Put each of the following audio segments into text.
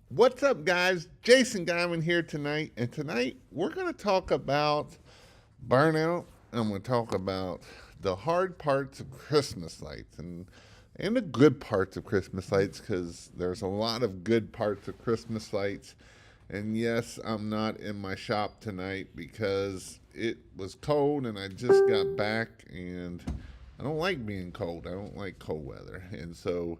What's up, guys? Jason Guyman here tonight, and tonight we're going to talk about burnout. I'm going to talk about the hard parts of Christmas lights and the good parts of Christmas lights because there's a lot of good parts of Christmas lights. And yes, I'm not in my shop tonight because it was cold and I just got back and I don't like being cold. I don't like cold weather. And so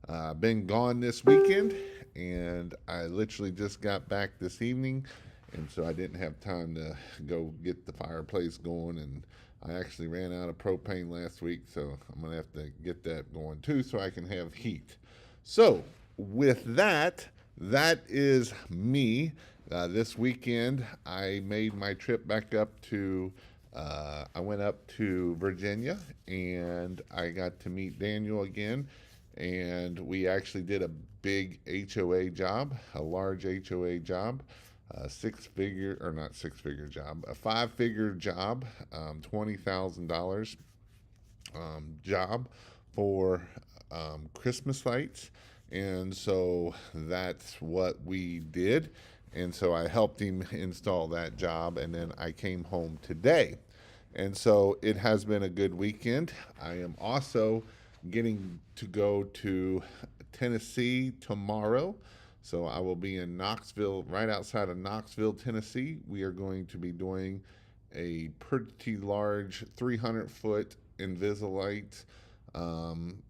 I've been gone this weekend and I literally just got back this evening. And so I didn't have time to go get the fireplace going. And I actually ran out of propane last week. So I'm going to have to get that going too so I can have heat. So, with that, that is me. This weekend, I made my trip back up to. I went up to Virginia and I got to meet Daniel again. And we actually did a big HOA job, a large HOA job, a six figure, or not six figure job, a five-figure job, $20,000 job for Christmas lights. And so that's what we did. And so I helped him install that job. And then I came home today. And so it has been a good weekend. I am also getting to go to Tennessee tomorrow. So I will be in Knoxville, right outside of Knoxville, Tennessee. We are going to be doing a pretty large 300-foot Invisalite um,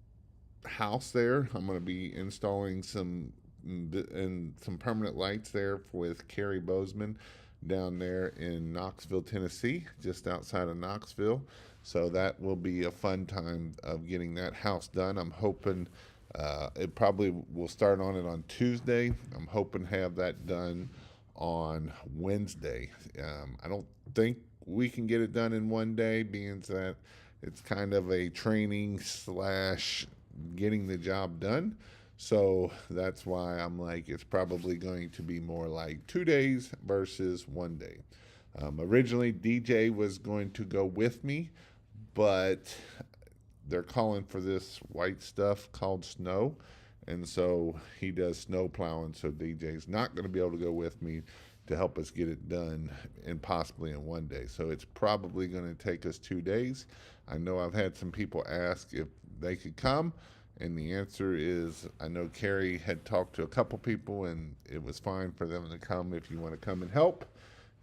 house there. I'm going to be installing some permanent lights there with Carrie Bozeman down there in Knoxville, Tennessee, just outside of Knoxville. So that will be a fun time of getting that house done. I'm hoping it probably will start on it on Tuesday. I'm hoping to have that done on Wednesday. I don't think we can get it done in one day, being that it's kind of a training slash getting the job done. So that's why I'm like, it's probably going to be more like 2 days versus one day. Originally, DJ was going to go with me, but they're calling for this white stuff called snow. And so he does snow plowing. So DJ's not going to be able to go with me to help us get it done and possibly in one day. So it's probably going to take us 2 days. I know I've had some people ask if they could come. And the answer is I know Carrie had talked to a couple people and it was fine for them to come if you want to come and help.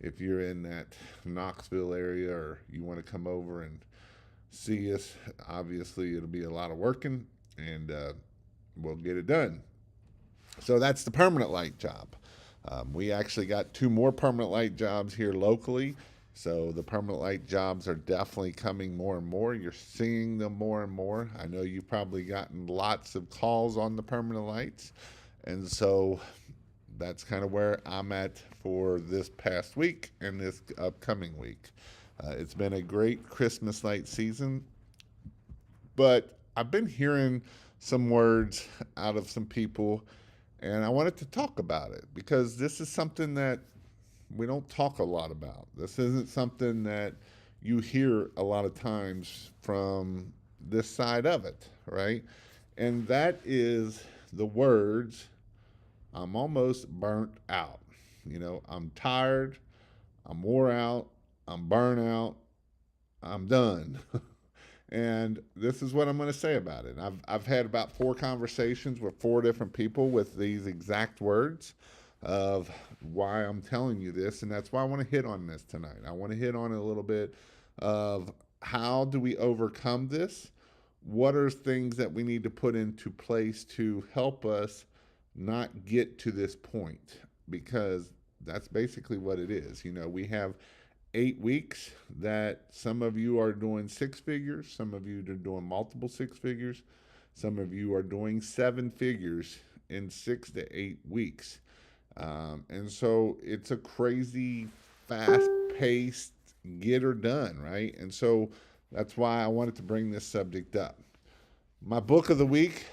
If you're in that Knoxville area or you want to come over and see us, obviously it'll be a lot of working and we'll get it done. So that's the permanent light job. We actually got two more permanent light jobs here locally. So the permanent light jobs are definitely coming more and more. You're seeing them more and more. I know you've probably gotten lots of calls on the permanent lights. And so that's kind of where I'm at for this past week and this upcoming week. It's been a great Christmas light season, but I've been hearing some words out of some people, and I wanted to talk about it because this is something that we don't talk a lot about. This isn't something that you hear a lot of times from this side of it, right? And that is the words, I'm almost burnt out. I'm tired, I'm wore out, I'm burnt out, I'm done. And this is what I'm going to say about it. I've had about four conversations with four different people with these exact words of why I'm telling you this. And that's why I want to hit on this tonight. I want to hit on a little bit of how do we overcome this? What are things that we need to put into place to help us not get to this point? Because that's basically what it is. We have 8 weeks that some of you are doing six figures, some of you are doing multiple six figures, some of you are doing seven figures in 6 to 8 weeks. And so it's a crazy, fast paced get her done, right? And so that's why I wanted to bring this subject up. My book of the week,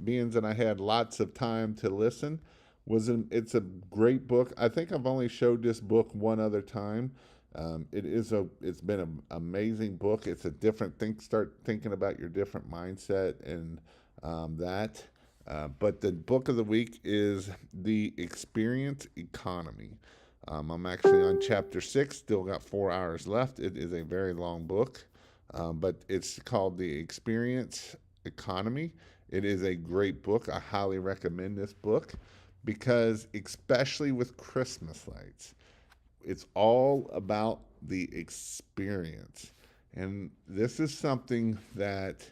being that I had lots of time to listen, it's a great book. I think I've only showed this book one other time. It's been an amazing book. It's a different thing. Start thinking about your different mindset and that. But the book of the week is The Experience Economy. I'm actually on chapter 6, still got 4 hours left. It is a very long book, but it's called The Experience Economy. It is a great book. I highly recommend this book because, especially with Christmas lights, it's all about the experience. And this is something that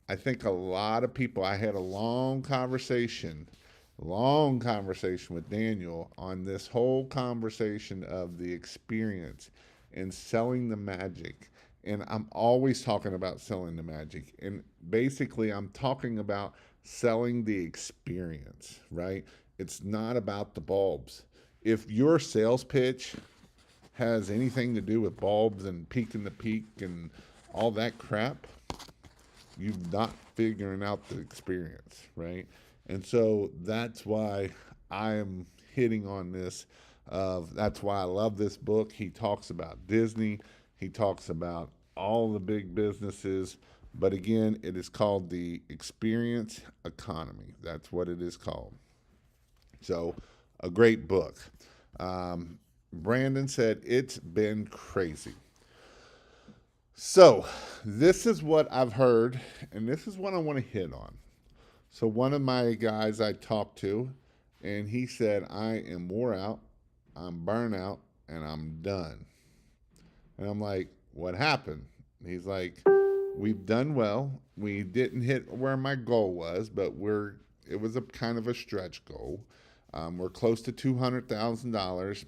I think a lot of people, I had a long conversation with Daniel on this whole conversation of the experience and selling the magic. And I'm always talking about selling the magic. And basically, I'm talking about selling the experience, right? It's not about the bulbs. If your sales pitch has anything to do with bulbs and peak in the peak and all that crap, you're not figuring out the experience, right? And so that's why I'm hitting on this. That's why I love this book. He talks about Disney. He talks about all the big businesses. But again, it is called the experience economy. That's what it is called. So, a great book. Brandon said, it's been crazy. So, this is what I've heard, and this is what I want to hit on. So, one of my guys I talked to, and he said, I am wore out, I'm burnt out, and I'm done. And I'm like, what happened? He's like, we've done well. We didn't hit where my goal was, but it was a kind of a stretch goal. We're close to $200,000,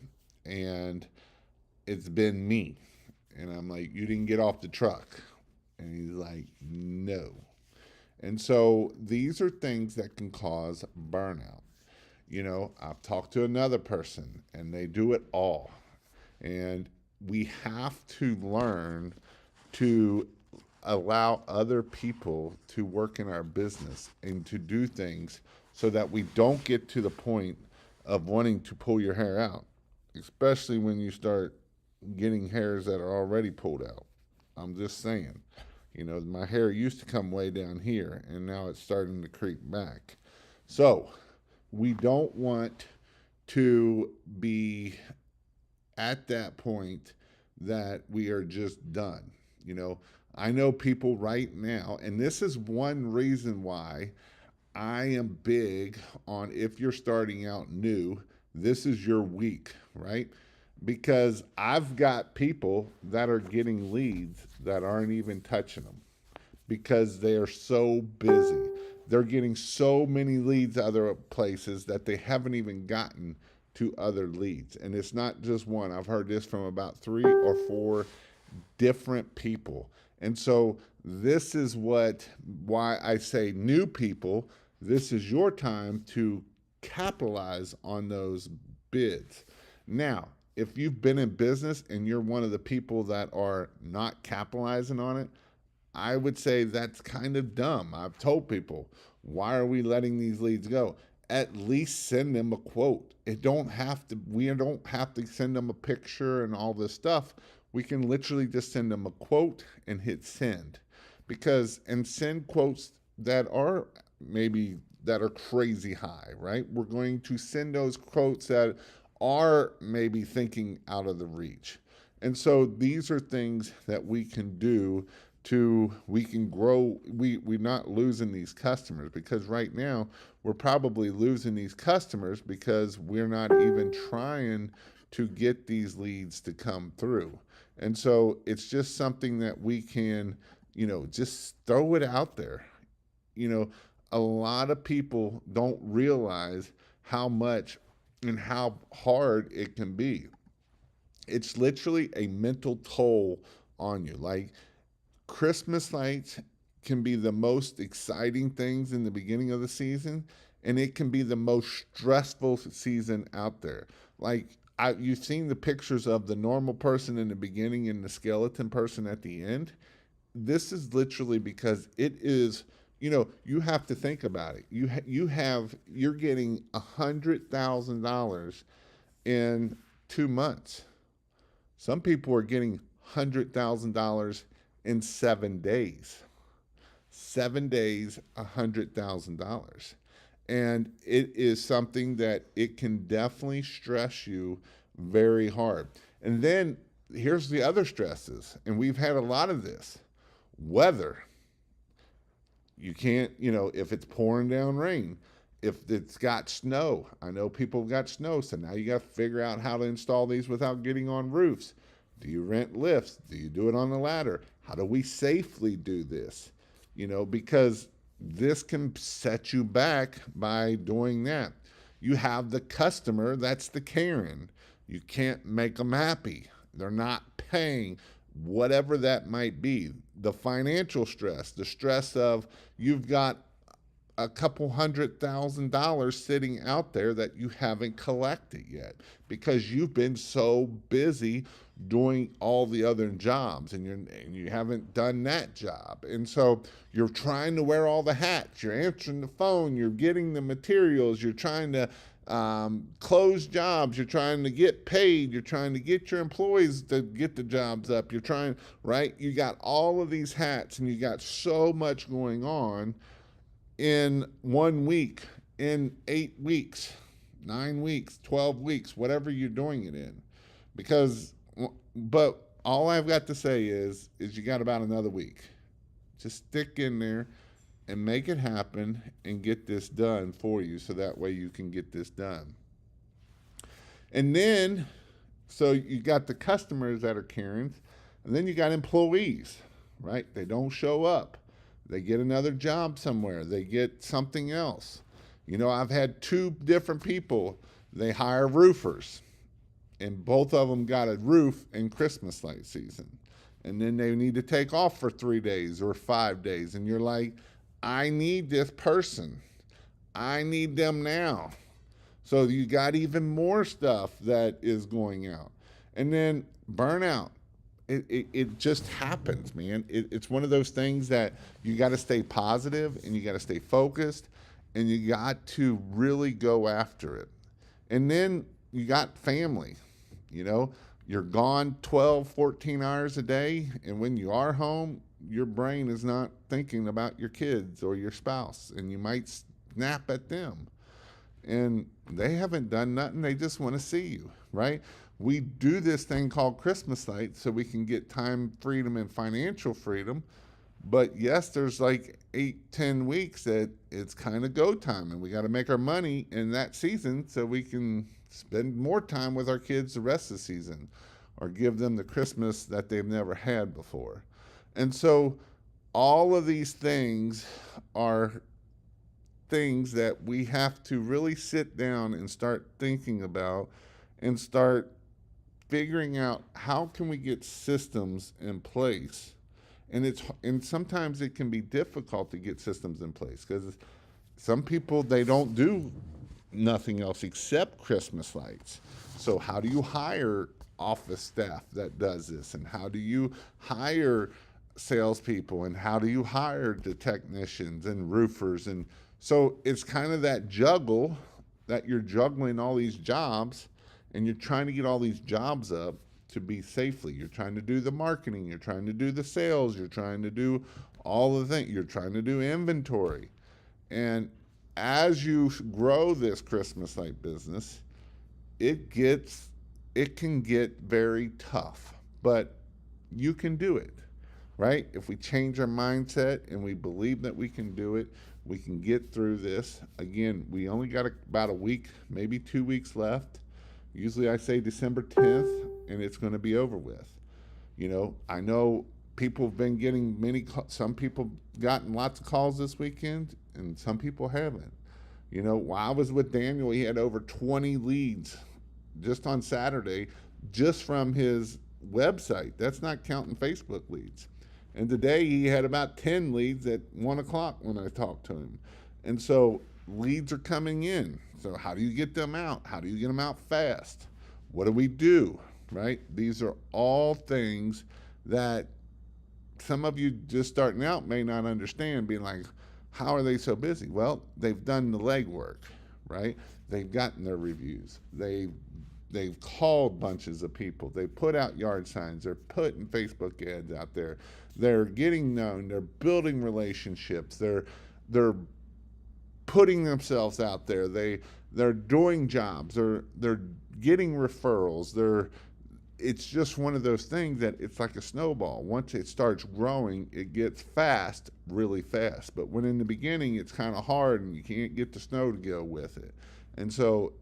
and it's been me. And I'm like, you didn't get off the truck. And he's like, no. And so these are things that can cause burnout. I've talked to another person and they do it all. And we have to learn to allow other people to work in our business and to do things so that we don't get to the point of wanting to pull your hair out, especially when you start getting hairs that are already pulled out. I'm just saying. My hair used to come way down here and now it's starting to creep back. So, we don't want to be at that point that we are just done. You know, I know people right now, and this is one reason why I am big on if you're starting out new, this is your week, right? Because I've got people that are getting leads that aren't even touching them because they are so busy. They're getting so many leads other places that they haven't even gotten to other leads. And it's not just one. I've heard this from about 3 or 4 different people. And so this is why I say new people, this is your time to capitalize on those bids. Now, if you've been in business and you're one of the people that are not capitalizing on it, I would say that's kind of dumb. I've told people, why are we letting these leads go? At least send them a quote. We don't have to send them a picture and all this stuff. We can literally just send them a quote and hit send. And send quotes that are crazy high, right? We're going to send those quotes that are maybe thinking out of the reach. And so these are things that we can do we can grow. We're not losing these customers because right now we're probably losing these customers because we're not even trying to get these leads to come through. And so it's just something that we can, just throw it out there. you know, a lot of people don't realize how much and how hard it can be. It's literally a mental toll on you. Like Christmas lights can be the most exciting things in the beginning of the season, and it can be the most stressful season out there. You've seen the pictures of the normal person in the beginning and the skeleton person at the end. This is literally because it is. You have to think about it. You're getting $100,000 in 2 months. Some people are getting $100,000 in 7 days. 7 days, $100,000. And it is something that it can definitely stress you very hard. And then here's the other stresses, and we've had a lot of this. Weather. You can't, if it's pouring down rain, if it's got snow. I know people have got snow, so now you got to figure out how to install these without getting on roofs. Do you rent lifts? Do you do it on the ladder? How do we safely do this? Because this can set you back by doing that. You have the customer, that's the Karen. You can't make them happy. They're not paying, whatever that might be. The financial stress, the stress of you've got a couple $100,000 sitting out there that you haven't collected yet because you've been so busy doing all the other jobs, and you haven't done that job. And so you're trying to wear all the hats. You're answering the phone. You're getting the materials. You're trying to close jobs. You're trying to get paid. You're trying to get your employees to get the jobs up. You're trying, right? You got all of these hats, and you got so much going on in 1 week, in 8 weeks, 9 weeks, 12 weeks, whatever you're doing it in. But all I've got to say is you got about another week. Just stick in there and make it happen and get this done for you, so that way you can get this done. And then, so you got the customers that are Karens, and then you got employees, right? They don't show up. They get another job somewhere. They get something else. I've had 2 different people. They hire roofers, and both of them got a roof in Christmas light season. And then they need to take off for 3 days or 5 days. And you're like, I need this person. I need them now. So you got even more stuff that is going out. And then burnout. It just happens, man. It's one of those things that you got to stay positive, and you got to stay focused, and you got to really go after it. And then you got family. You're gone 12, 14 hours a day, and when you are home, your brain is not thinking about your kids or your spouse, and you might snap at them. And they haven't done nothing. They just want to see you, right? We do this thing called Christmas lights so we can get time freedom and financial freedom. But yes, there's like 8-10 weeks that it's kind of go time, and we got to make our money in that season so we can spend more time with our kids the rest of the season, or give them the Christmas that they've never had before. And so all of these things are things that we have to really sit down and start thinking about, and start figuring out how can we get systems in place. And sometimes it can be difficult to get systems in place because some people, they don't do nothing else except Christmas lights. So how do you hire office staff that does this? And how do you hire salespeople? And how do you hire the technicians and roofers? And so it's kind of that juggle that you're juggling all these jobs, and you're trying to get all these jobs up to be safely. You're trying to do the marketing. You're trying to do the sales. You're trying to do all the things. You're trying to do inventory. And as you grow this Christmas light business, it can get very tough, but you can do it, right? If we change our mindset and we believe that we can do it, we can get through this. Again, we only got about a week, maybe 2 weeks left. Usually I say December 10th, and it's going to be over with. I know people have been getting some people gotten lots of calls this weekend, and some people haven't. While I was with Daniel, he had over 20 leads just on Saturday, just from his website. That's not counting Facebook leads. And today he had about 10 leads at 1 o'clock when I talked to him. And so leads are coming in. So how do you get them out? How do you get them out fast? What do we do, right? These are all things that some of you just starting out may not understand, being like, how are they so busy? Well, they've done the legwork, right? They've gotten their reviews. They've called bunches of people. They put out yard signs. They're putting Facebook ads out there. They're getting known. They're building relationships. They're putting themselves out there. They're doing jobs. They're getting referrals. It's just one of those things that it's like a snowball. Once it starts growing, it gets fast, really fast. But when in the beginning, it's kind of hard and you can't get the snow to go with it. And so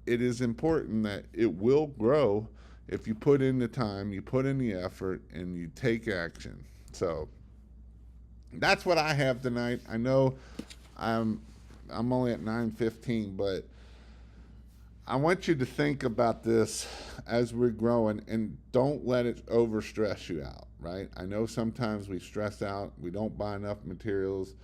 it is important that it will grow if you put in the time, you put in the effort, and you take action. So that's what I have tonight. I know I'm only at 9:15, but I want you to think about this as we're growing, and don't let it overstress you out, right? I know sometimes we stress out, we don't buy enough materials.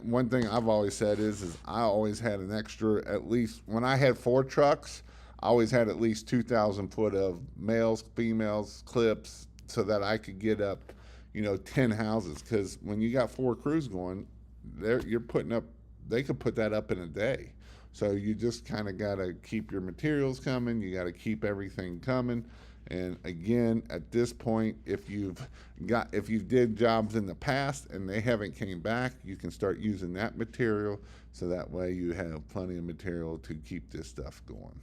One thing I've always said is I always had an extra, at least when I had 4 trucks, I always had at least 2,000 foot of males, females, clips, so that I could get up, 10 houses. Because when you got 4 crews going, you're putting up, they could put that up in a day. So you just kind of got to keep your materials coming. You got to keep everything coming. And again, at this point, if you did jobs in the past and they haven't came back, you can start using that material. So that way you have plenty of material to keep this stuff going.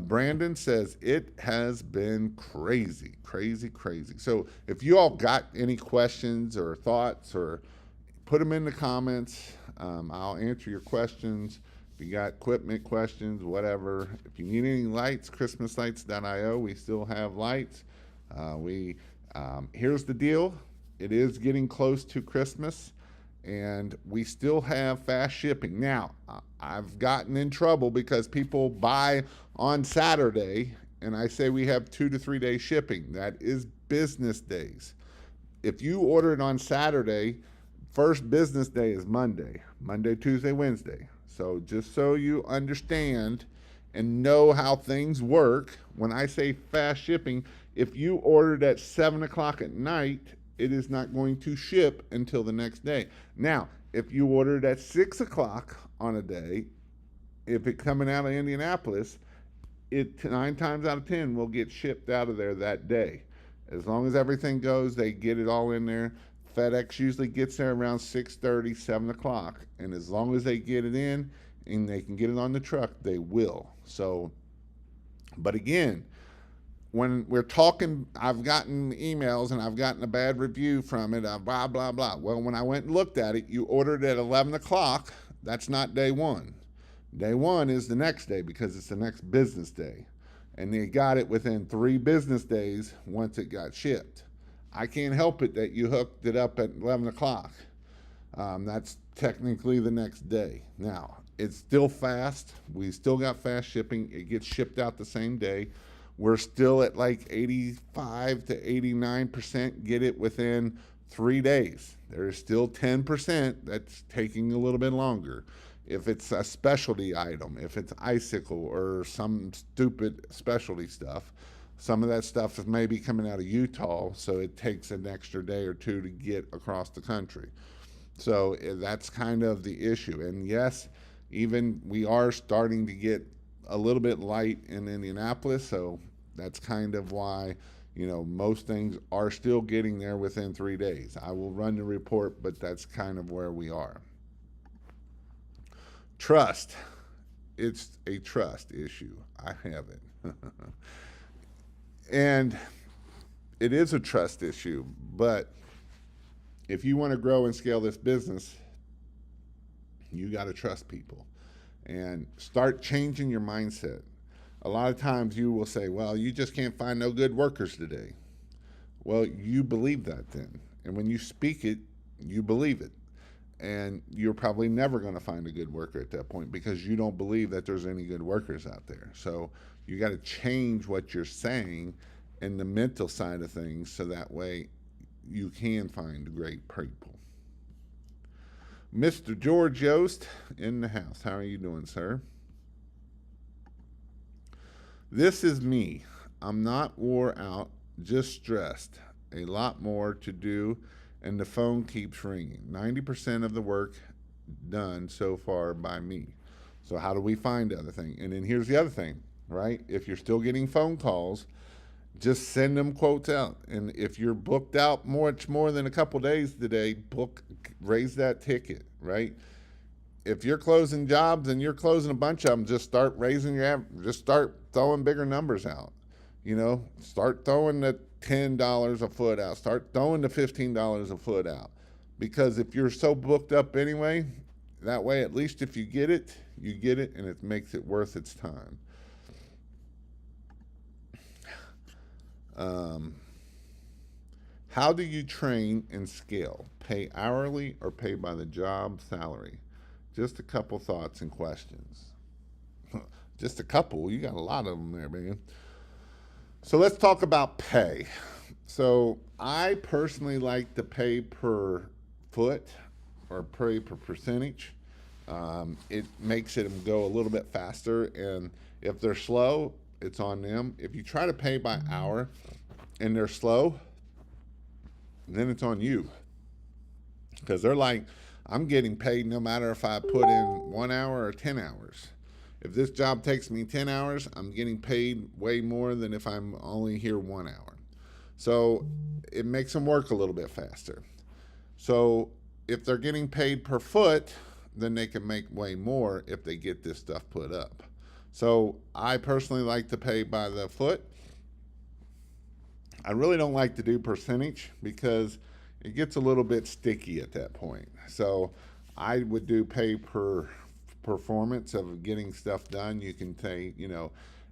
Brandon says it has been crazy, crazy, crazy. So if you all got any questions or thoughts, or put them in the comments. I'll answer your questions. If you got equipment questions, whatever. If you need any lights, christmaslights.io. We still have lights. Here's the deal. It is getting close to Christmas, and we still have fast shipping. Now, I've gotten in trouble because people buy on Saturday, and I say we have 2 to 3 day shipping. That is business days. If you order it on Saturday, first business day is Monday, Tuesday, Wednesday. So just so you understand and know how things work, when I say fast shipping, if you ordered at 7 o'clock at night, it is not going to ship until the next day. Now, if you ordered at 6 o'clock on a day, if it's coming out of Indianapolis, it 9 times out of 10 will get shipped out of there that day. As long as everything goes, they get it all in there. FedEx usually gets there around 6:30, 7 o'clock. And as long as they get it in and they can get it on the truck, they will. So, but again, when we're talking, I've gotten emails and I've gotten a bad review from it, blah, blah, blah. Well, when I went and looked at it, you ordered at 11 o'clock. That's not day one. Day one is the next day because it's the next business day. And they got it within 3 business days once it got shipped. I can't help it that you hooked it up at 11 o'clock. That's technically the next day. Now, it's still fast. We still got fast shipping. It gets shipped out the same day. We're still at like 85 to 89% get it within 3 days. There is still 10% that's taking a little bit longer. If it's a specialty item, if it's icicle or some stupid specialty stuff, some of that stuff is maybe coming out of Utah, so it takes an extra day or 2 to get across the country. So that's kind of the issue. And yes, even we are starting to get a little bit light in Indianapolis, so that's kind of why, most things are still getting there within 3 days. I will run the report, but that's kind of where we are. Trust. It's a trust issue. I have it. And it is a trust issue, but if you want to grow and scale this business, you got to trust people and start changing your mindset. A lot of times you will say, well, you just can't find no good workers today. Well, you believe that then. And when you speak it, you believe it. And you're probably never going to find a good worker at that point because you don't believe that there's any good workers out there. So you got to change what you're saying and the mental side of things so that way you can find great people. Mr. George Yost in the house. How are you doing, sir? This is me. I'm not wore out, just stressed. A lot more to do, and the phone keeps ringing. 90% of the work done so far by me. So how do we find other things? And then here's the other thing, right? If you're still getting phone calls, just send them quotes out. And if you're booked out much more than a couple days today, raise that ticket, right? if you're closing jobs and you're closing a bunch of them, just start raising just start throwing bigger numbers out. Start throwing the $10 a foot out. Start throwing the $15 a foot out. Because if you're so booked up anyway, that way at least if you get it, and it makes it worth its time. How do you train and scale? Pay hourly or pay by the job salary? Just a couple thoughts and questions. Just a couple. You got a lot of them there, man. So let's talk about pay. So I personally like to pay per foot or pay per percentage. It makes it go a little bit faster, and if they're slow, it's on them. If you try to pay by hour and they're slow, then it's on you. Because they're like, I'm getting paid no matter if I put in 1 hour or 10 hours. If this job takes me 10 hours, I'm getting paid way more than if I'm only here 1 hour. So it makes them work a little bit faster. So if they're getting paid per foot, then they can make way more if they get this stuff put up. So I personally like to pay by the foot. I really don't like to do percentage because it gets a little bit sticky at that point. So I would do pay per performance of getting stuff done. You can pay,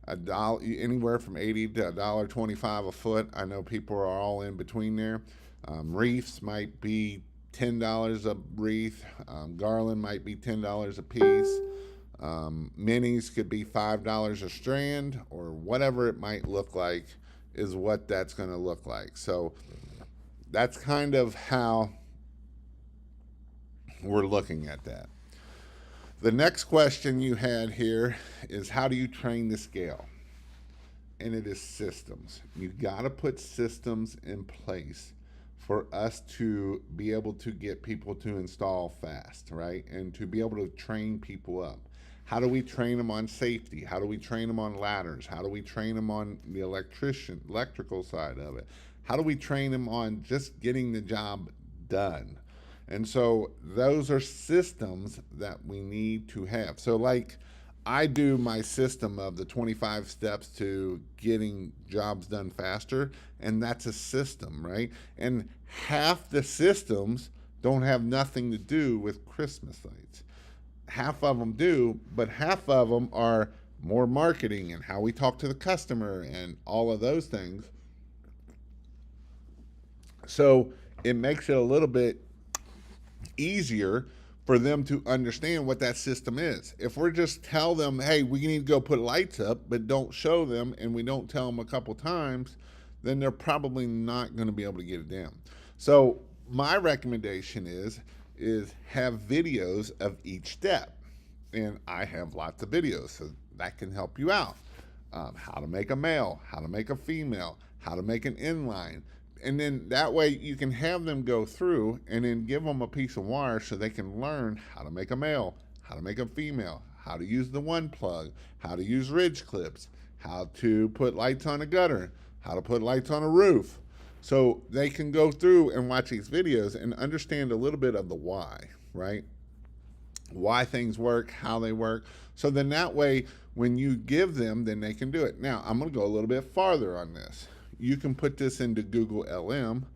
a dollar, anywhere from 80 to $1.25 a foot. I know people are all in between there. Wreaths might be $10 a wreath. Garland might be $10 a piece. Minis could be $5 a strand, or whatever it might look like is what that's going to look like. So that's kind of how we're looking at that. The next question you had here is, how do you train the scale? And it is systems. You got to put systems in place for us to be able to get people to install fast, right? And to be able to train people up. How do we train them on safety? How do we train them on ladders? How do we train them on the electrical side of it? How do we train them on just getting the job done? And so those are systems that we need to have. So like I do my system of the 25 steps to getting jobs done faster, and that's a system, right? And half the systems don't have nothing to do with Christmas lights. Half of them do, but half of them are more marketing and how we talk to the customer and all of those things. So it makes it a little bit easier for them to understand what that system is. If we're just tell them, hey, we need to go put lights up, but don't show them, and we don't tell them a couple times, then they're probably not going to be able to get it down. So my recommendation is have videos of each step. And I have lots of videos, so that can help you out. How to make a male, how to make a female, how to make an inline. And then that way you can have them go through and then give them a piece of wire so they can learn how to make a male, how to make a female, how to use the one plug, how to use ridge clips, how to put lights on a gutter, how to put lights on a roof. So they can go through and watch these videos and understand a little bit of the why, right? Why things work, how they work. So then that way, when you give them, then they can do it. Now, I'm going to go a little bit farther on this. You can put this into Google LM,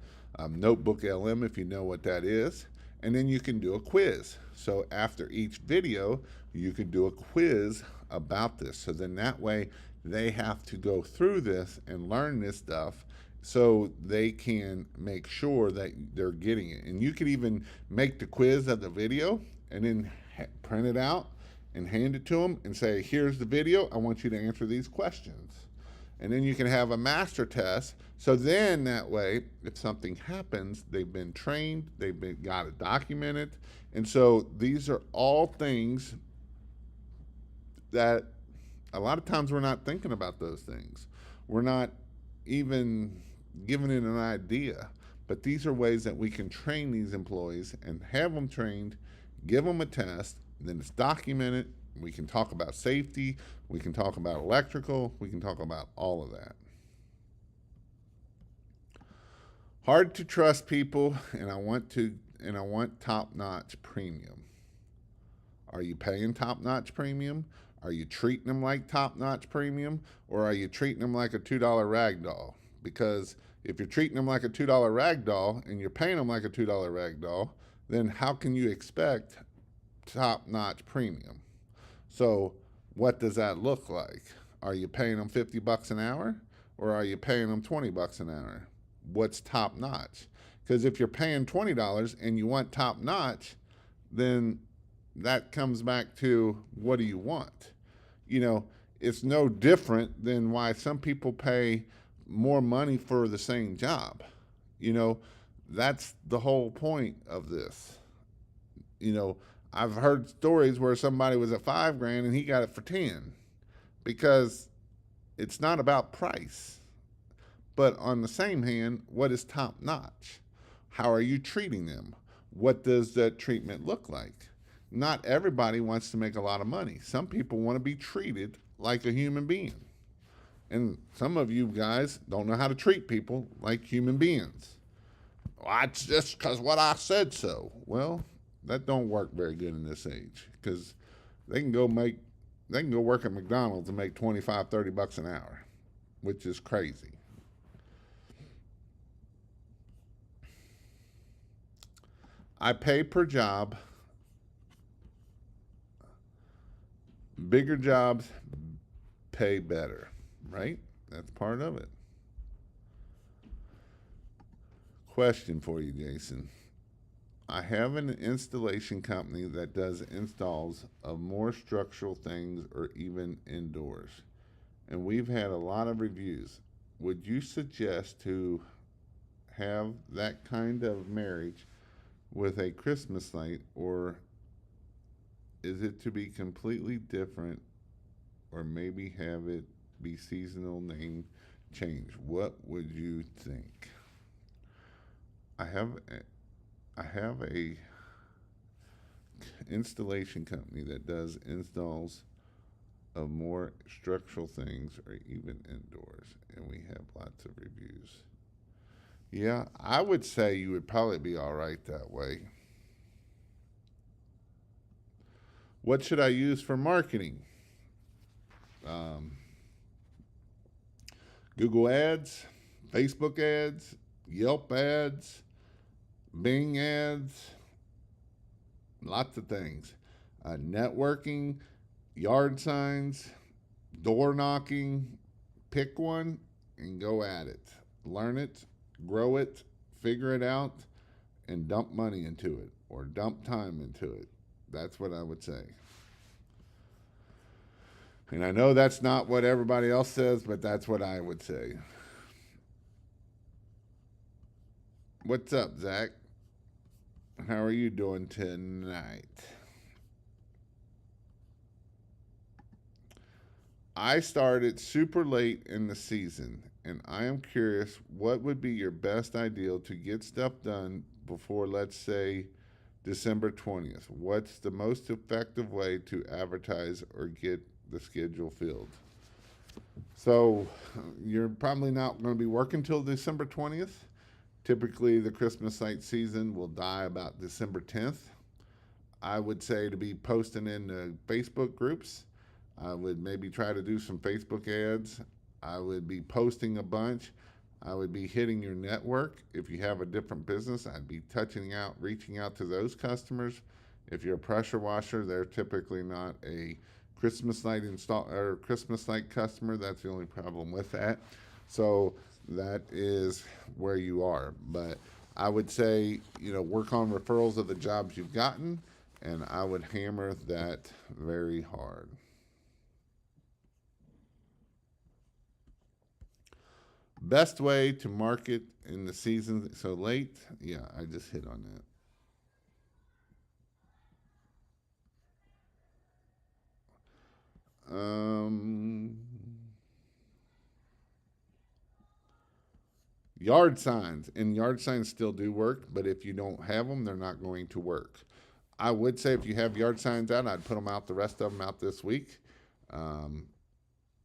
Notebook LM if you know what that is, and then you can do a quiz. So after each video, you can do a quiz about this. So then that way, they have to go through this and learn this stuff so they can make sure that they're getting it. And you could even make the quiz of the video and then print it out and hand it to them and say, here's the video, I want you to answer these questions. And then you can have a master test. So then that way, if something happens, they've been trained, got it documented. And so these are all things that a lot of times we're not thinking about those things. We're not even giving it an idea. But these are ways that we can train these employees and have them trained, give them a test, then it's documented. We can talk about safety, we can talk about electrical, we can talk about all of that. Hard to trust people, and I want top-notch premium. Are you paying top-notch premium? Are you treating them like top-notch premium? Or are you treating them like a $2 rag doll? Because if you're treating them like a $2 rag doll and you're paying them like a $2 rag doll, then how can you expect top-notch premium? So what does that look like? Are you paying them 50 bucks an hour or are you paying them 20 bucks an hour? What's top notch? Because if you're paying $20 and you want top notch, then that comes back to what do you want? You know, it's no different than why some people pay more money for the same job. You know, that's the whole point of this. You know, I've heard stories where somebody was at 5 grand and he got it for 10 because it's not about price. But on the same hand, what is top notch? How are you treating them? What does that treatment look like? Not everybody wants to make a lot of money. Some people want to be treated like a human being. And some of you guys don't know how to treat people like human beings. Well, it's just because what I said so. Well, that don't work very good in this age because they can go work at McDonald's and make 25, 30 bucks an hour, which is crazy. I pay per job. Bigger jobs pay better, right? That's part of it. Question for you, Jason. I have an installation company that does installs of more structural things or even indoors, and we've had a lot of reviews. Would you suggest to have that kind of marriage with a Christmas light, or is it to be completely different, or maybe have it be seasonal name change? What would you think? I have a installation company that does installs of more structural things or even indoors, and we have lots of reviews. Yeah, I would say you would probably be all right that way. What should I use for marketing? Um, Google ads, Facebook ads, Yelp ads, Bing ads, lots of things. Networking, yard signs, door knocking. Pick one and go at it. Learn it, grow it, figure it out, and dump money into it or dump time into it. That's what I would say. And I know that's not what everybody else says, but that's what I would say. What's up, Zach? How are you doing tonight? I started super late in the season, and I am curious what would be your best ideal to get stuff done before, let's say, December 20th. What's the most effective way to advertise or get the schedule filled? So, you're probably not going to be working till December 20th. Typically, the Christmas light season will die about December 10th. I would say to be posting in the Facebook groups. I would maybe try to do some Facebook ads. I would be posting a bunch. I would be hitting your network. If you have a different business, I'd be reaching out to those customers. If you're a pressure washer, they're typically not a Christmas light customer. That's the only problem with that. So that is where you are. But I would say, work on referrals of the jobs you've gotten, and I would hammer that very hard. Best way to market in the season so late? Yeah, I just hit on that. Yard signs, and yard signs still do work, but if you don't have them, they're not going to work. I would say if you have yard signs out, I'd put them out, the rest of them out this week.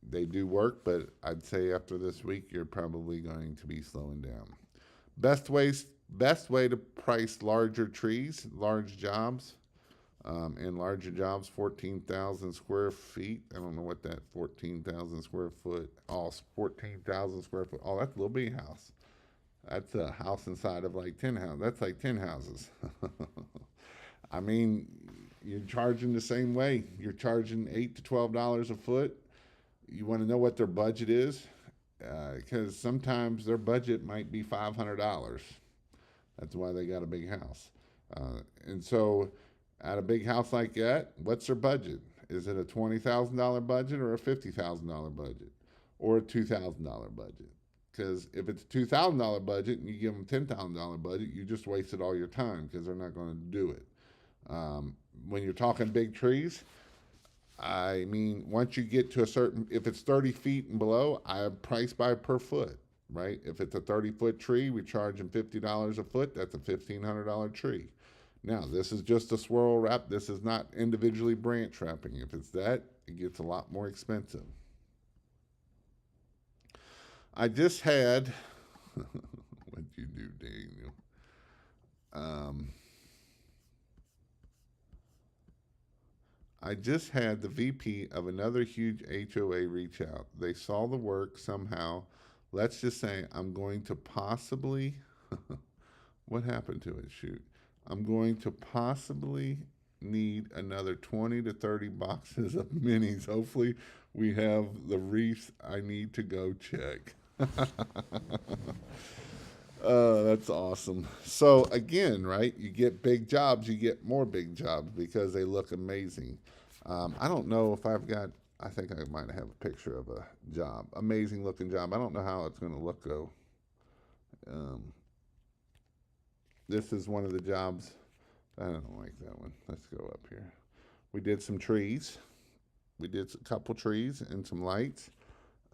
They do work, but I'd say after this week, you're probably going to be slowing down. Best way to price larger trees, large jobs. In larger jobs, 14,000 square feet. I don't know what that 14,000 square foot. Oh, 14,000 square foot. Oh, that's a little bitty house. That's a house inside of like 10 houses. That's like 10 houses. I mean, you're charging the same way. You're charging $8 to $12 a foot. You want to know what their budget is? Because sometimes their budget might be $500. That's why they got a big house. And so, at a big house like that, what's their budget? Is it a $20,000 budget or a $50,000 budget or a $2,000 budget? Because if it's a $2,000 budget and you give them $10,000 budget, you just wasted all your time because they're not going to do it. When you're talking big trees, I mean, once you get to a certain, if it's 30 feet and below, I price by per foot, right? If it's a 30-foot tree, we charge them $50 a foot. That's a $1,500 tree. Now, this is just a swirl wrap. This is not individually branch wrapping. If it's that, it gets a lot more expensive. I just had, what'd you do, Daniel? Um, I just had the VP of another huge HOA reach out. They saw the work somehow. Let's just say I'm going to possibly, what happened to it? Shoot. I'm going to possibly need another 20 to 30 boxes of minis. Hopefully, we have the wreaths I need to go check. That's awesome. So, again, right, you get big jobs, you get more big jobs because they look amazing. I don't know if I've got, I think I might have a picture of a job. Amazing looking job. I don't know how it's going to look, though. Um, This is one of the jobs. I don't like that one. Let's go up here. We did some trees. We did a couple trees and some lights.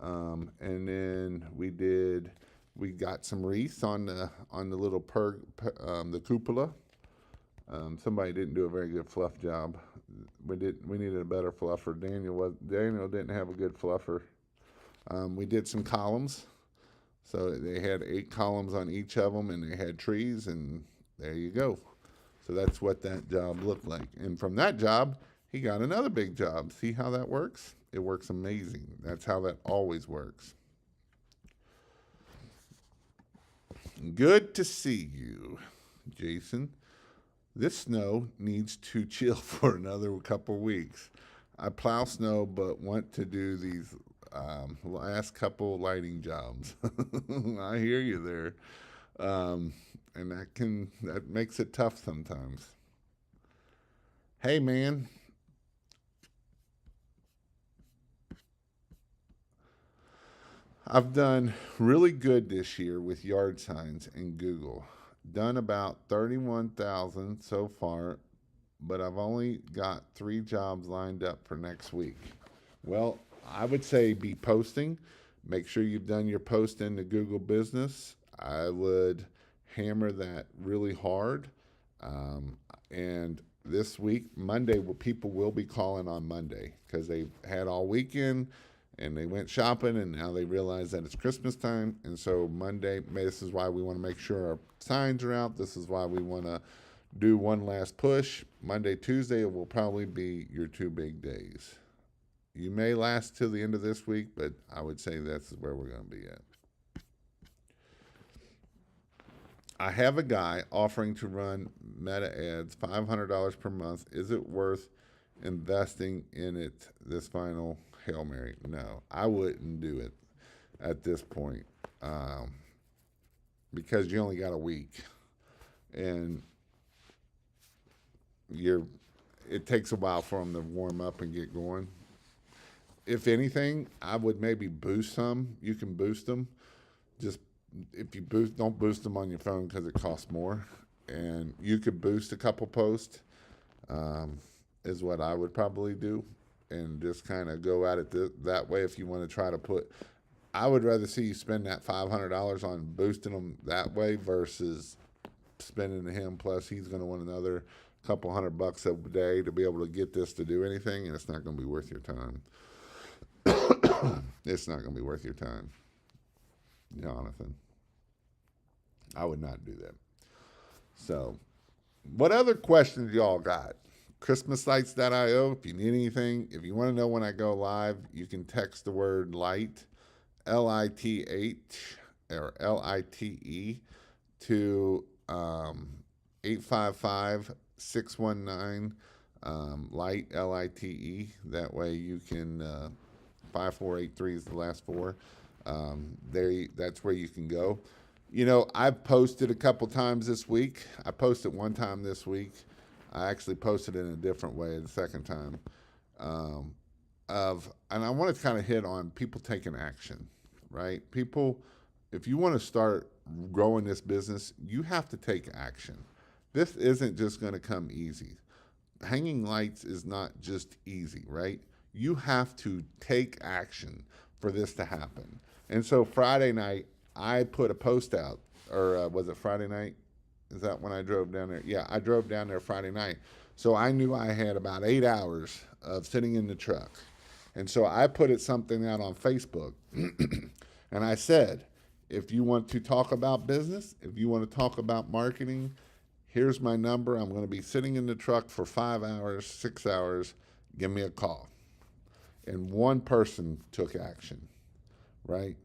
And then we got some wreaths on the little the cupola. Somebody didn't do a very good fluff job. We needed a better fluffer. Daniel didn't have a good fluffer. We did some columns. So they had 8 columns on each of them, and they had trees, and there you go. So that's what that job looked like. And from that job, he got another big job. See how that works? It works amazing. That's how that always works. Good to see you, Jason. This snow needs to chill for another couple weeks. I plow snow, but want to do these last couple lighting jobs. I hear you there, and that makes it tough sometimes. Hey, man, I've done really good this year with yard signs and Google. Done about 31,000 so far, but I've only got 3 jobs lined up for next week. Well, I would say be posting. Make sure you've done your post into Google Business. I would hammer that really hard. And this week, Monday, people will be calling on Monday because they've had all weekend and they went shopping and now they realize that it's Christmas time. And so Monday, this is why we want to make sure our signs are out. This is why we want to do one last push. Monday, Tuesday will probably be your 2 big days. You may last till the end of this week, but I would say that's where we're going to be at. I have a guy offering to run meta ads, $500 per month. Is it worth investing in it this final Hail Mary? No, I wouldn't do it at this point because you only got a week. And it takes a while for them to warm up and get going. If anything, I would maybe boost some. You can boost them. Just if you don't boost them on your phone because it costs more. And you could boost a couple posts, is what I would probably do, and just kind of go at it that way. If you want to try to I would rather see you spend that $500 on boosting them that way versus spending to him. Plus, he's going to want another couple $100 a day to be able to get this to do anything, and it's not going to be worth your time. It's not going to be worth your time, Jonathan. I would not do that. So, what other questions y'all got? ChristmasLights.io. If you need anything, if you want to know when I go live, you can text the word light, LITH or LITE, to 855 light, LITE. That way you can, 5483 is the last four. That's where you can go. I've posted a couple times this week. I posted one time this week. I actually posted it in a different way the second time. And I want to kind of hit on people taking action, right? People, if you want to start growing this business, you have to take action. This isn't just going to come easy. Hanging lights is not just easy, right? You have to take action for this to happen. And so Friday night, I put a post out, or was it Friday night? Is that when I drove down there? Yeah, I drove down there Friday night. So I knew I had about 8 hours of sitting in the truck. And so I put something out on Facebook. And I said, if you want to talk about business, if you want to talk about marketing, here's my number. I'm going to be sitting in the truck for 5 hours, 6 hours. Give me a call. And one person took action, right?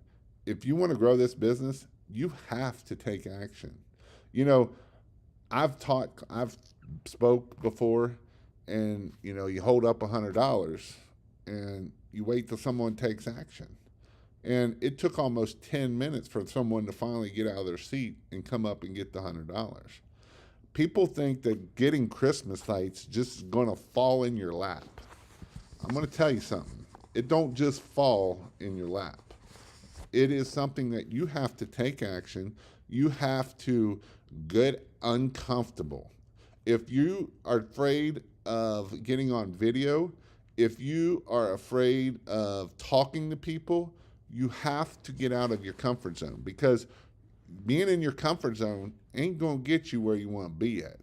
If you want to grow this business, you have to take action. I've spoke before, and you hold up $100 and you wait till someone takes action. And it took almost 10 minutes for someone to finally get out of their seat and come up and get the $100. People think that getting Christmas lights just going to fall in your lap. I'm going to tell you something. It don't just fall in your lap. It is something that you have to take action. You have to get uncomfortable. If you are afraid of getting on video, if you are afraid of talking to people, you have to get out of your comfort zone, because being in your comfort zone ain't going to get you where you want to be at.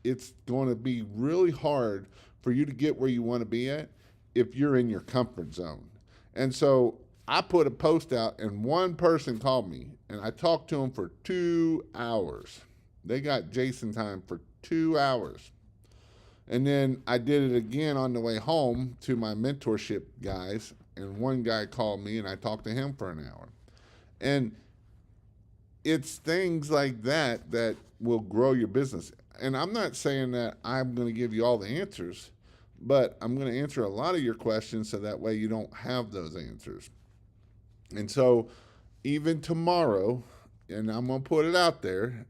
It's going to be really hard for you to get where you want to be at if you're in your comfort zone. And so I put a post out, and one person called me, and I talked to him for 2 hours. They got Jason time for 2 hours. And then I did it again on the way home to my mentorship guys, and one guy called me, and I talked to him for an hour. And it's things like that that will grow your business. And I'm not saying that I'm going to give you all the answers, but I'm going to answer a lot of your questions so that way you don't have those answers. And so even tomorrow, and I'm going to put it out there,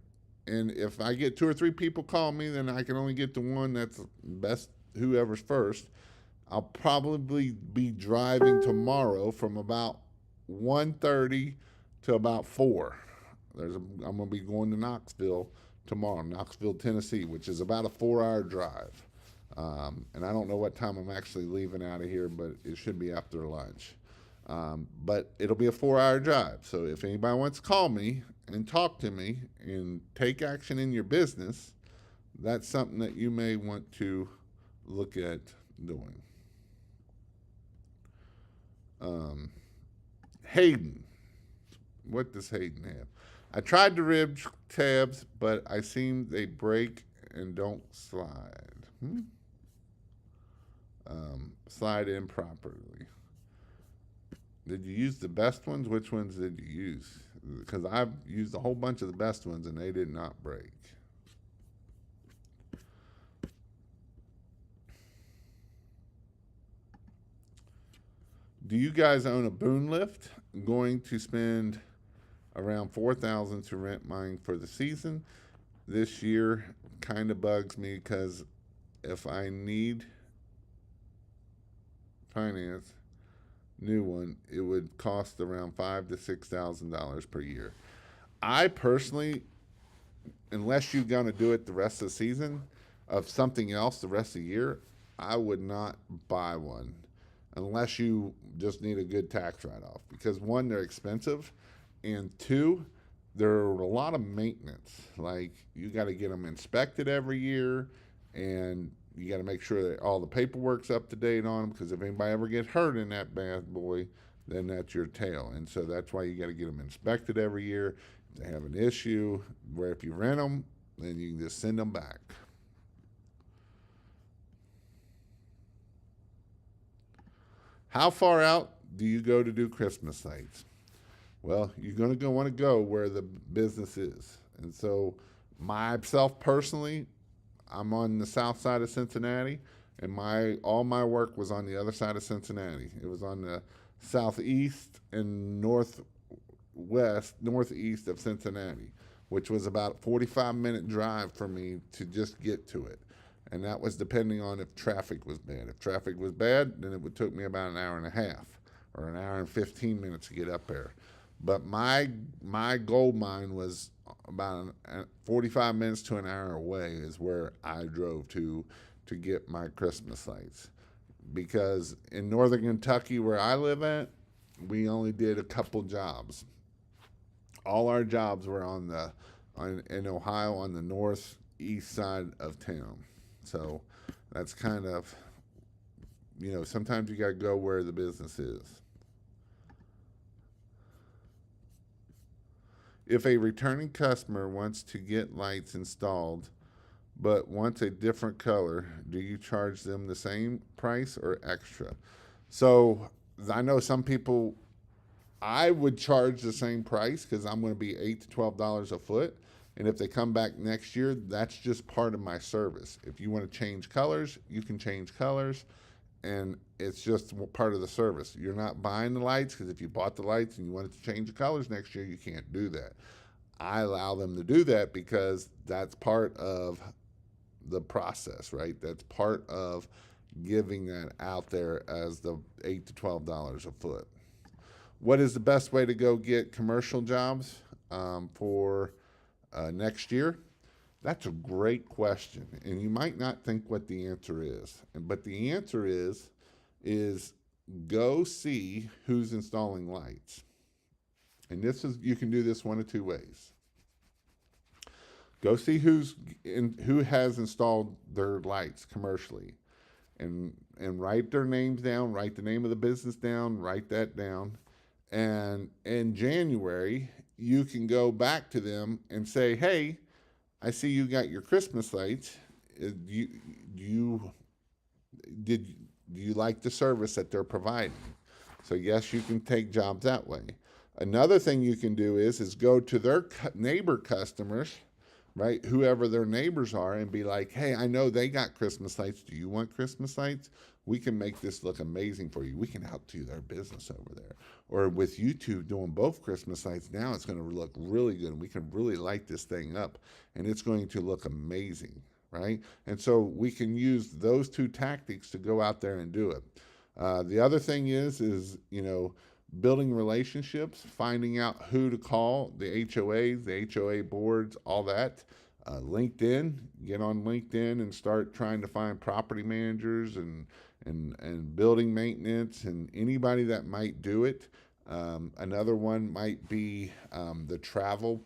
and if I get 2 or 3 people call me, then I can only get the one that's best, whoever's first. I'll probably be driving tomorrow from about 1:30 to about 4. I'm going to be going to Knoxville tomorrow, Knoxville, Tennessee, which is about a 4-hour drive. And I don't know what time I'm actually leaving out of here, but it should be after lunch. But it'll be a 4-hour drive. So if anybody wants to call me and talk to me and take action in your business, that's something that you may want to look at doing. Hayden. What does Hayden have? I tried the rib tabs, but I seem they break and don't slide. Slide in properly. Did you use the best ones? Which ones did you use? Because I've used a whole bunch of the best ones and they did not break. Do you guys own a boom lift? I'm going to spend around $4,000 to rent mine for the season. This year kind of bugs me because if I need finance new one, it would cost around $5,000 to $6,000 per year. I personally, unless you're going to do it the rest of the season of something else the rest of the year, I would not buy one unless you just need a good tax write-off, because one, they're expensive, and two, there are a lot of maintenance. Like, you got to get them inspected every year, and you got to make sure that all the paperwork's up to date on them, because if anybody ever gets hurt in that bad boy, then that's your tail. And so that's why you got to get them inspected every year. If they have an issue, where if you rent them, then you can just send them back. How far out do you go to do Christmas lights? Well, you're going to want to go where the business is. And so, myself personally, I'm on the south side of Cincinnati, and my all my work was on the other side of Cincinnati. It was on the southeast and northeast of Cincinnati, which was about a 45-minute drive for me to just get to it. And that was depending on if traffic was bad. If traffic was bad, then it would took me about an hour and a half or an hour and 15 minutes to get up there. But my gold mine was about 45 minutes to an hour away is where I drove to get my Christmas lights. Because in northern Kentucky, where I live at, we only did a couple jobs. All our jobs were in Ohio on the northeast side of town. So that's kind of, sometimes you got to go where the business is. If a returning customer wants to get lights installed but wants a different color, do you charge them the same price or extra? So I know some people, I would charge the same price because I'm going to be $8 to $12 a foot. And if they come back next year, that's just part of my service. If you want to change colors, you can change colors. And it's just part of the service. You're not buying the lights, because if you bought the lights and you wanted to change the colors next year, you can't do that. I allow them to do that because that's part of the process, right? That's part of giving that out there as the $8 to $12 a foot. What is the best way to go get commercial jobs for next year? That's a great question, and you might not think what the answer is. But the answer is go see who's installing lights. And you can do this one of two ways. Go see who has installed their lights commercially, and write their names down, write the name of the business down, write that down. And in January, you can go back to them and say, hey, I see you got your Christmas lights. Do you like the service that they're providing? So yes, you can take jobs that way. Another thing you can do is go to their neighbor customers, right? Whoever their neighbors are, and be like, hey, I know they got Christmas lights. Do you want Christmas lights? We can make this look amazing for you. We can help do their business over there. Or with you two doing both Christmas lights, now it's going to look really good. We can really light this thing up, and it's going to look amazing, right? And so we can use those two tactics to go out there and do it. The other thing is building relationships, finding out who to call, the HOAs, the HOA boards, all that. LinkedIn, get on LinkedIn and start trying to find property managers and building maintenance and anybody that might do it. Another one might be the travel,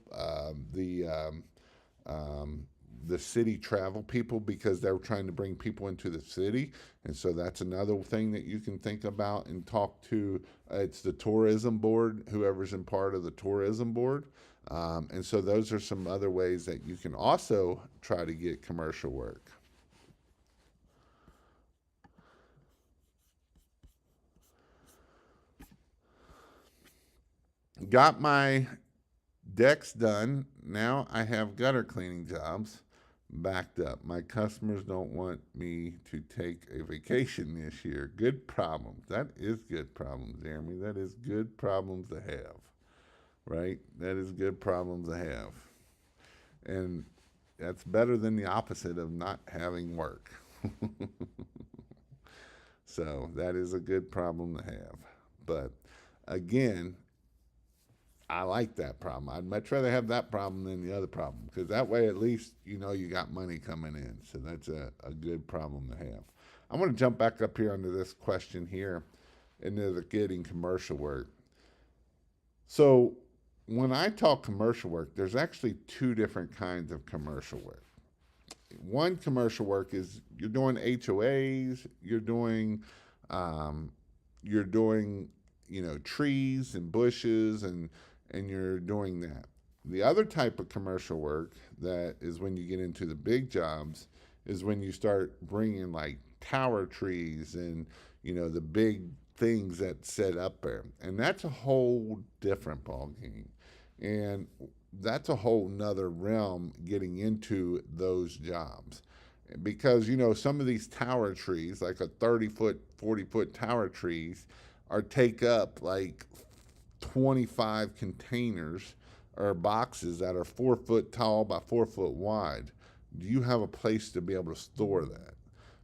the city travel people, because they're trying to bring people into the city. And so that's another thing that you can think about and talk to. It's the tourism board, whoever's in part of the tourism board. And so those are some other ways that you can also try to get commercial work. Got my decks done. Now I have gutter cleaning jobs backed up. My customers don't want me to take a vacation this year. Good problems. That is good problems, Jeremy. That is good problems to have, right? That is good problems to have. And that's better than the opposite of not having work. So that is a good problem to have. But again, I like that problem. I'd much rather have that problem than the other problem, because that way at least you got money coming in. So that's a good problem to have. I want to jump back up here onto this question here, into the getting commercial work. So when I talk commercial work, there's actually two different kinds of commercial work. One commercial work is you're doing HOAs, you're doing trees and bushes, and you're doing that. The other type of commercial work that is when you get into the big jobs is when you start bringing like tower trees and the big things that set up there. And that's a whole different ball game. And that's a whole nother realm getting into those jobs. Because, some of these tower trees, like a 30-foot, 40-foot tower trees, are take up like 25 containers or boxes that are 4 foot tall by 4 foot wide. Do you have a place to be able to store that?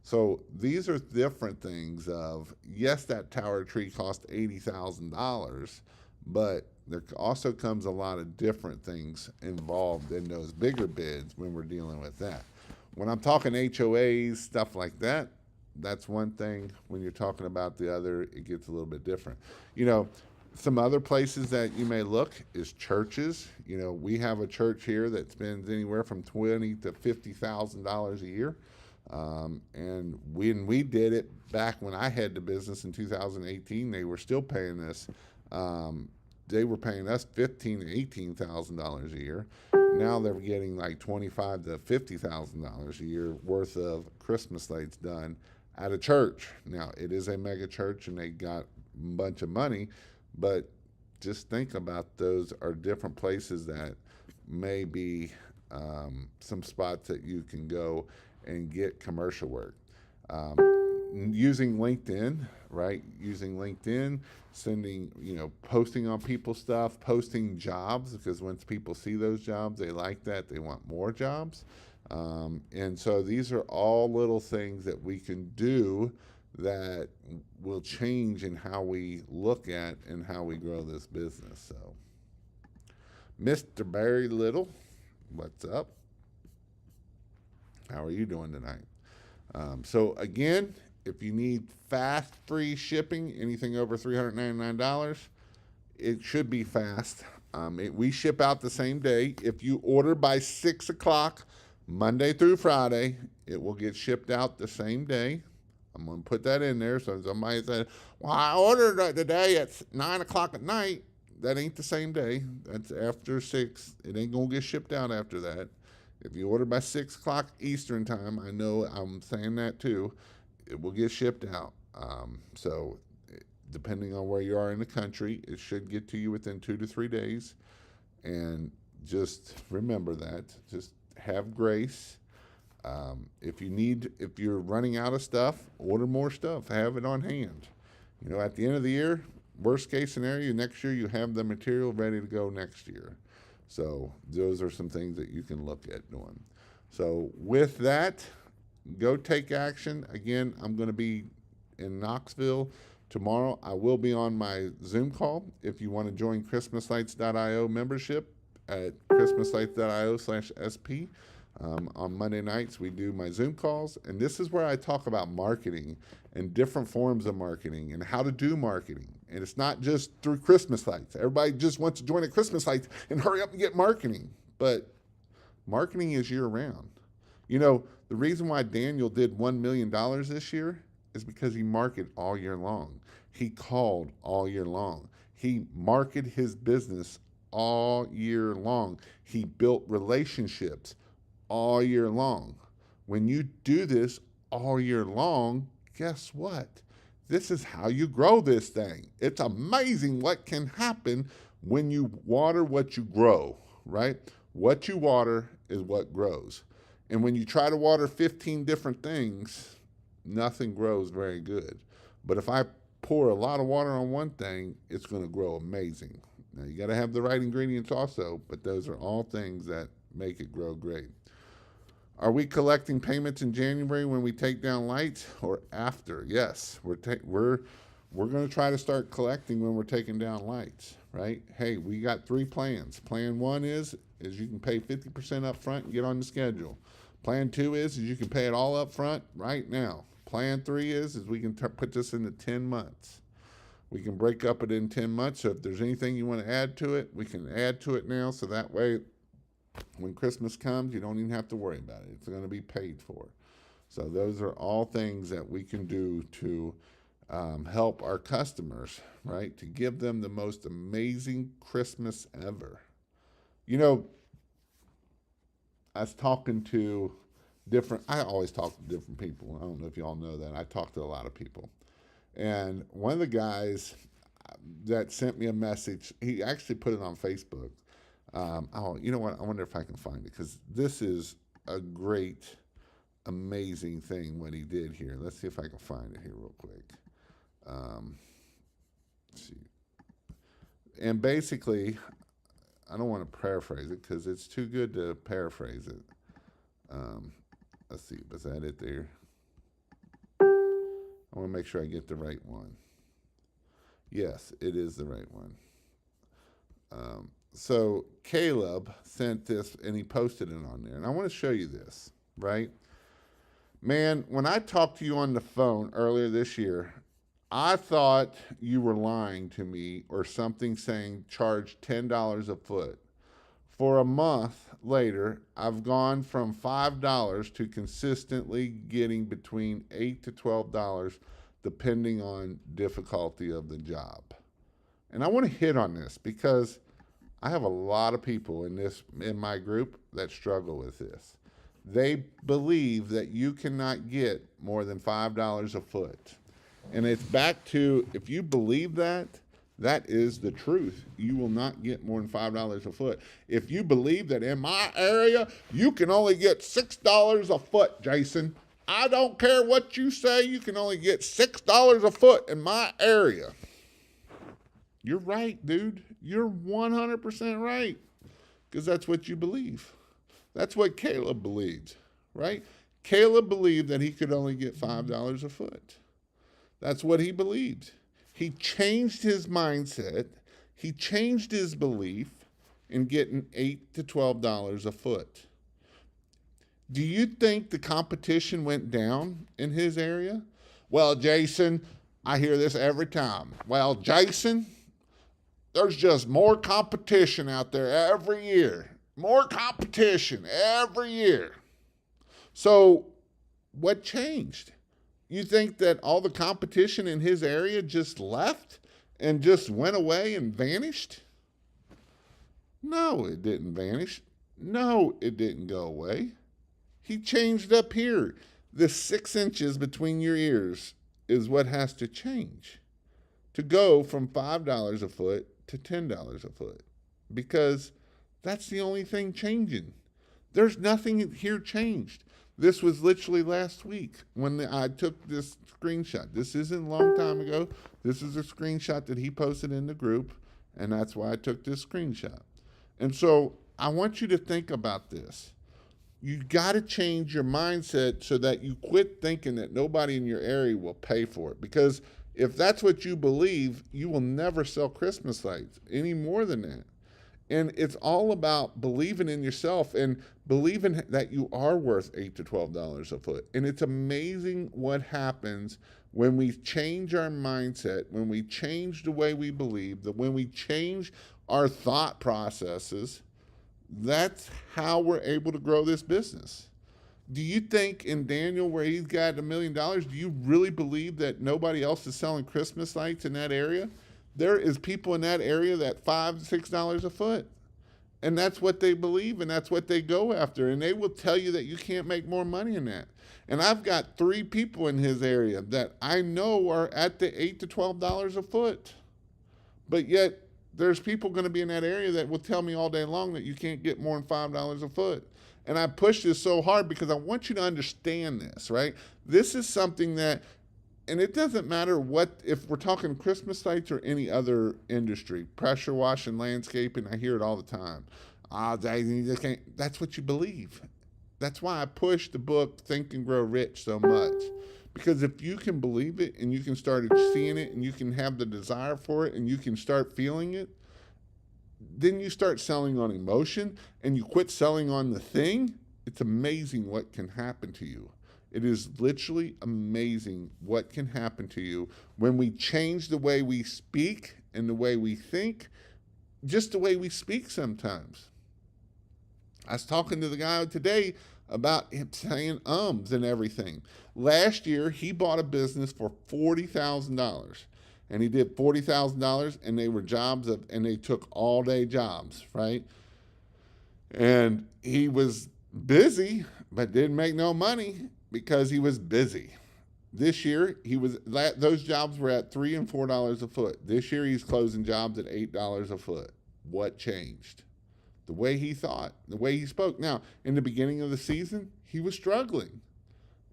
So these are different things of, yes, that tower tree cost $80,000, but there also comes a lot of different things involved in those bigger bids when we're dealing with that. When I'm talking HOAs, stuff like that, that's one thing. When you're talking about the other, it gets a little bit different. Some other places that you may look is churches. We have a church here that spends anywhere from $20,000 to $50,000 a year. And when we did it back when I had the business in 2018, they were still paying us. They were paying us $15,000 to $18,000 a year. Now they're getting like $25,000 to $50,000 a year worth of Christmas lights done at a church. Now it is a mega church, and they got a bunch of money, but just think about those are different places that may be some spots that you can go and get commercial work. Using LinkedIn, right? Using LinkedIn, sending, posting on people's stuff, posting jobs, because once people see those jobs, they like that, they want more jobs. And so these are all little things that we can do that will change in how we look at and how we grow this business. So, Mr. Barry Little, what's up? How are you doing tonight? So again, if you need fast, free shipping, anything over $399, it should be fast. We ship out the same day. If you order by 6 o'clock, Monday through Friday, it will get shipped out the same day. I'm going to put that in there. So somebody said, well, I ordered today at 9 o'clock at night. That ain't the same day. That's after 6. It ain't going to get shipped out after that. If you order by 6 o'clock Eastern time, I know I'm saying that too, it will get shipped out. So depending on where you are in the country, it should get to you within 2 to 3 days. And just remember that. Just have grace. If you're running out of stuff, order more stuff. Have it on hand. At the end of the year, worst case scenario, next year you have the material ready to go next year. So those are some things that you can look at doing. So with that, go take action. Again, I'm going to be in Knoxville tomorrow. I will be on my Zoom call. If you want to join ChristmasLights.io membership at ChristmasLights.io/SP. On Monday nights, we do my Zoom calls, and this is where I talk about marketing and different forms of marketing and how to do marketing. And it's not just through Christmas lights. Everybody just wants to join at Christmas lights and hurry up and get marketing. But marketing is year-round. The reason why Daniel did $1 million this year is because he marketed all year long. He called all year long. He marketed his business all year long. He built relationships all year long. When you do this all year long, guess what? This is how you grow this thing. It's amazing what can happen when you water what you grow, right? What you water is what grows. And when you try to water 15 different things, nothing grows very good. But if I pour a lot of water on one thing, it's going to grow amazing. Now, you got to have the right ingredients also, but those are all things that make it grow great. Are we collecting payments in January when we take down lights or after? Yes, we're going to try to start collecting when we're taking down lights, right? Hey, we got 3 plans. Plan 1 is you can pay 50% up front and get on the schedule. Plan 2 is you can pay it all up front right now. Plan 3 is we can put this into 10 months. We can break up it in 10 months. So if there's anything you want to add to it, we can add to it now. So that way, when Christmas comes, you don't even have to worry about it. It's going to be paid for. So those are all things that we can do to help our customers, right? To give them the most amazing Christmas ever. I was talking to I always talk to different people. I don't know if y'all know that. I talk to a lot of people. And one of the guys that sent me a message, he actually put it on Facebook. Oh, you know what? I wonder if I can find it because this is a great, amazing thing what he did here. Let's see if I can find it here real quick. Let's see. And basically, I don't want to paraphrase it because it's too good to paraphrase it. Let's see, was that it there? I want to make sure I get the right one. Yes, it is the right one. So Caleb sent this and he posted it on there. And I want to show you this, right? Man, when I talked to you on the phone earlier this year, I thought you were lying to me or something saying charge $10 a foot. For a month later, I've gone from $5 to consistently getting between $8 to $12 depending on difficulty of the job. And I want to hit on this because I have a lot of people in my group that struggle with this. They believe that you cannot get more than $5 a foot. And it's back to, if you believe that, that is the truth. You will not get more than $5 a foot. If you believe that in my area, you can only get $6 a foot, Jason, I don't care what you say, you can only get $6 a foot in my area. You're right, dude. You're 100% right. Because that's what you believe. That's what Caleb believed, right? Caleb believed that he could only get $5 a foot. That's what he believed. He changed his mindset. He changed his belief in getting $8 to $12 a foot. Do you think the competition went down in his area? Well, Jason, I hear this every time. Well, Jason, there's just more competition out there every year. More competition every year. So what changed? You think that all the competition in his area just left and just went away and vanished? No, it didn't vanish. No, it didn't go away. He changed up here. The 6 inches between your ears is what has to change to go from $5 a foot to $10 a foot, because that's the only thing changing. There's nothing here changed. This was literally last week when I took this screenshot. This isn't a long time ago. This is a screenshot that he posted in the group, and that's why I took this screenshot. And so I want you to think about this. You got to change your mindset so that you quit thinking that nobody in your area will pay for it. Because if that's what you believe, you will never sell Christmas lights any more than that. And it's all about believing in yourself and believing that you are worth $8 to $12 a foot. And it's amazing what happens when we change our mindset, when we change the way we believe, that when we change our thought processes. That's how we're able to grow this business. Do you think in Daniel, where he's got $1 million, do you really believe that nobody else is selling Christmas lights in that area? There is people in that area that $5 to $6 a foot. And that's what they believe, and that's what they go after. And they will tell you that you can't make more money in that. And I've got 3 people in his area that I know are at the $8 to $12 a foot. But yet, there's people going to be in that area that will tell me all day long that you can't get more than $5 a foot. And I push this so hard because I want you to understand this, right? This is something that, and it doesn't matter what, if we're talking Christmas lights or any other industry, pressure washing, landscaping, I hear it all the time. That's what you believe. That's why I push the book Think and Grow Rich so much. Because if you can believe it and you can start seeing it and you can have the desire for it and you can start feeling it, then you start selling on emotion and you quit selling on the thing. It's amazing what can happen to you. It is literally amazing what can happen to you when we change the way we speak and the way we think, just the way we speak sometimes. I was talking to the guy today about him saying ums and everything. Last year, he bought a business for $40,000. And he did $40,000, and they were jobs and they took all-day jobs, right? And he was busy, but didn't make no money because he was busy. This year, those jobs were at $3 and $4 a foot. This year, he's closing jobs at $8 a foot. What changed? The way he thought, the way he spoke. Now, in the beginning of the season, he was struggling.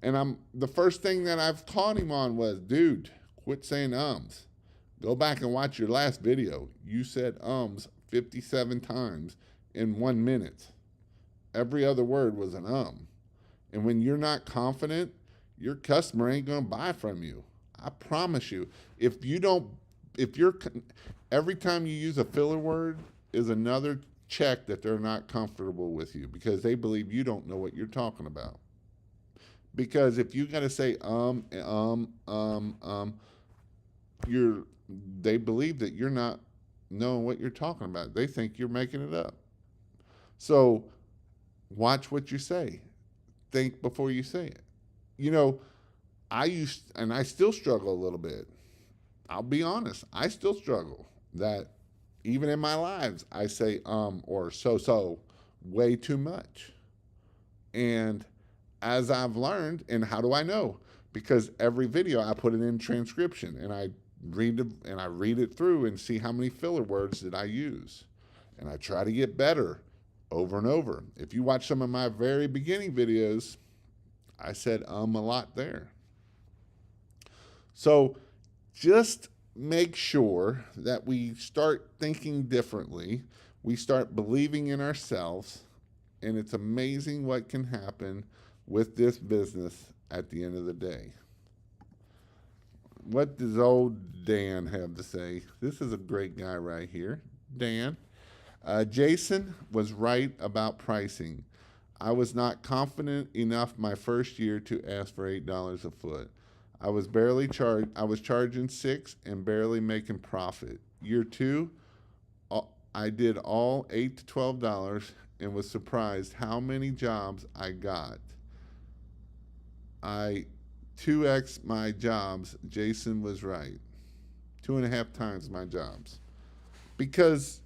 And the first thing that I've taught him on was, dude, quit saying ums. Go back and watch your last video. You said ums 57 times in 1 minute. Every other word was an And when you're not confident, your customer ain't going to buy from you. I promise you. Every time you use a filler word is another check that they're not comfortable with you because they believe you don't know what you're talking about. Because if you got to say they believe that you're not knowing what you're talking about. They think you're making it up. So watch what you say. Think before you say it. I still struggle a little bit. I'll be honest. I still struggle that even in my lives, I say or so way too much. And as I've learned, and how do I know? Because every video I put it in transcription and I read it through and see how many filler words did I use. And I try to get better over and over. If you watch some of my very beginning videos, I said a lot there. So just make sure that we start thinking differently. We start believing in ourselves. And it's amazing what can happen with this business at the end of the day. What does old Dan have to say? This is a great guy right here. Dan. Jason was right about pricing. I was not confident enough my first year to ask for $8 a foot. I was charging $6 and barely making profit. Year 2, I did all $8 to $12 and was surprised how many jobs I got. I 2x my jobs. Jason was right. 2.5 times my jobs. Because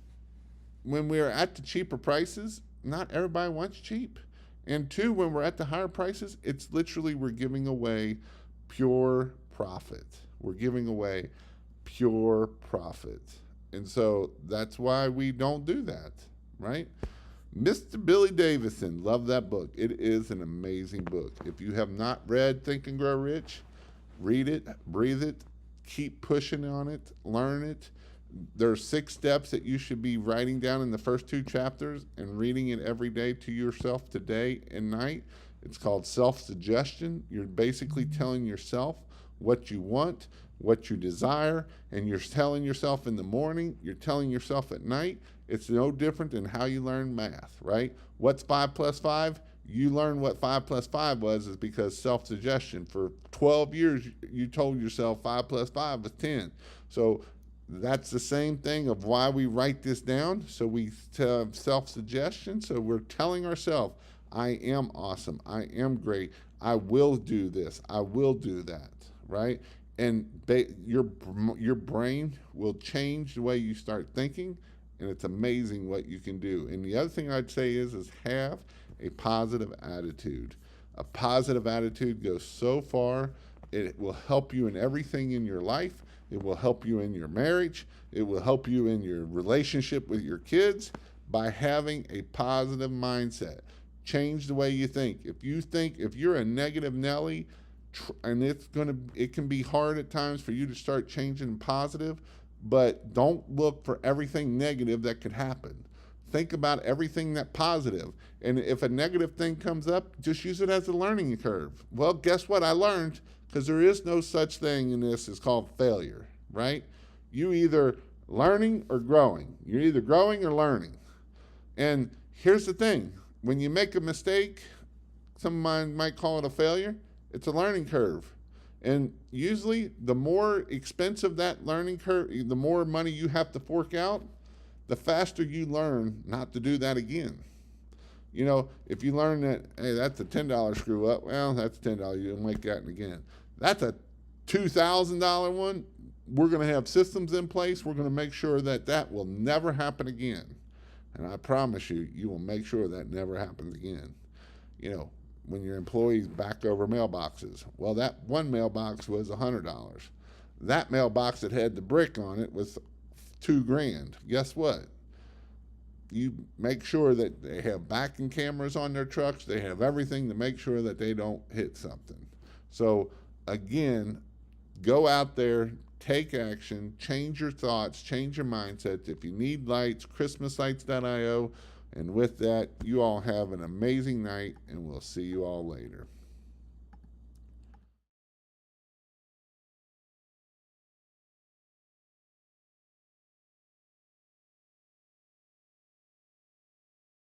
when we're at the cheaper prices, not everybody wants cheap. And 2, when we're at the higher prices, it's literally we're giving away pure profit. We're giving away pure profit. And so that's why we don't do that, right? Mr. Billy Davison, love that book. It is an amazing book. If you have not read Think and Grow Rich, read it, breathe it, keep pushing on it, learn it. There are 6 steps that you should be writing down in the first 2 chapters and reading it every day to yourself today and night. It's called self-suggestion. You're basically telling yourself what you want, what you desire, and you're telling yourself in the morning, you're telling yourself at night. It's no different than how you learn math, right? What's 5 plus 5? You learn what 5 plus 5 was is because self-suggestion. For 12 years, you told yourself 5 plus 5 was 10. So that's the same thing of why we write this down. So we have self-suggestion. So we're telling ourselves, I am awesome. I am great. I will do this. I will do that, right? And your brain will change the way you start thinking, and it's amazing what you can do. And the other thing I'd say is have a positive attitude. A positive attitude goes so far. It will help you in everything in your life. It will help you in your marriage. It will help you in your relationship with your kids by having a positive mindset. Change the way you think. If you're a negative Nelly, and it can be hard at times for you to start changing positive, but don't look for everything negative that could happen. Think about everything that's positive. And if a negative thing comes up, just use it as a learning curve. Well, guess what I learned? Because there is no such thing in this. It's called failure, right? You either learning or growing. You're either growing or learning. And here's the thing. When you make a mistake, some might call it a failure. It's a learning curve. And usually the more expensive that learning curve, the more money you have to fork out, the faster you learn not to do that again. If you learn that, hey, that's a $10 screw up, well, that's $10. You don't make that again. That's a $2,000 one. We're going to have systems in place. We're going to make sure that will never happen again. And I promise you, you will make sure that never happens again. when your employees back over mailboxes. Well, that one mailbox was $100. That mailbox that had the brick on it was $2,000. Guess what? You make sure that they have backing cameras on their trucks. They have everything to make sure that they don't hit something. So again, go out there, take action, change your thoughts, change your mindsets. If you need lights, christmaslights.io. And with that, you all have an amazing night, and we'll see you all later.